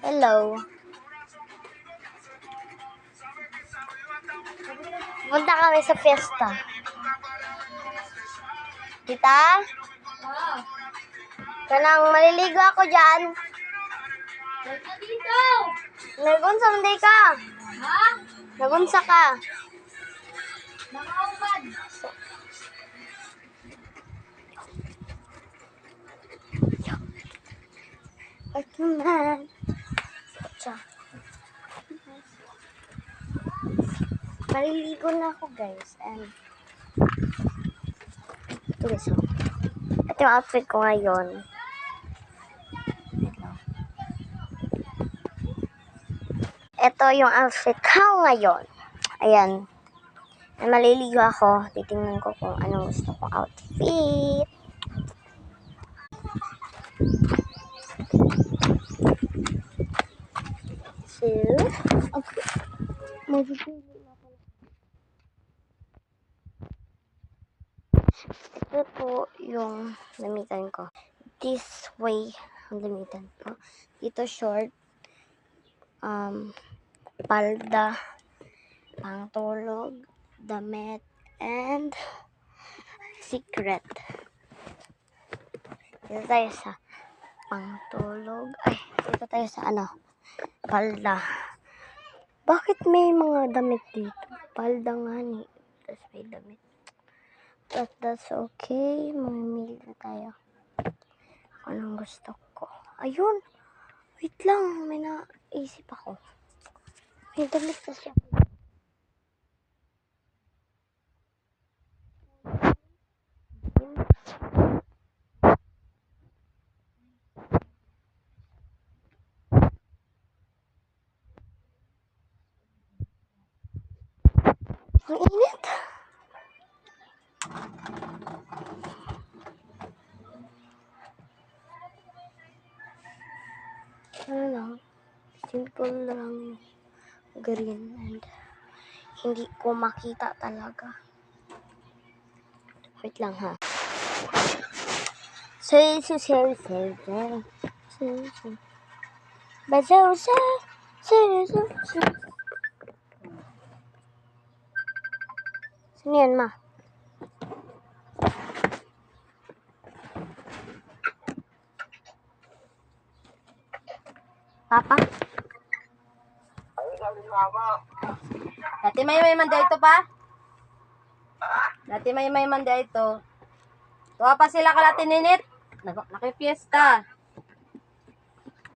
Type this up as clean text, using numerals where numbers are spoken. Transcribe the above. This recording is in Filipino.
Hello. Punta kami sa fiesta. Tita? Kanang maliligo ako dyan. Dito! Nagunsa hindi ka? Ha? Nagunsa ka? Nakaupad. Pagkuman. Maliligo na ako guys. And ito guys. Ito yung outfit ko ngayon. Ito yung outfit ko ngayon. Ayan. Maliligo ako. Titingnan ko kung anong gusto kong outfit. So, okay. Magpipili ako. Ito po yung lamitan ko. This way ang lamitan ko. Dito short. Palda, pangtulog, damit, and secret. Dito tayo sa pangtulog. Ay, dito tayo sa palda. Bakit may mga damit dito? Palda nga ni. Tapos may damit. But that's okay. Mamimili na tayo. Anong gusto ko? Ayun. Wait lang. May naisip ako. May damit na siya. Ang init. Ano lang. Simple lang green and hindi ko makita talaga. Wait lang ha. Say. Bajaw sa. Sino yan, ma? Papa? Dati may manda ito pa? Dati may manda ito. Tuwa pa sila kalatininit. Nakipiesta.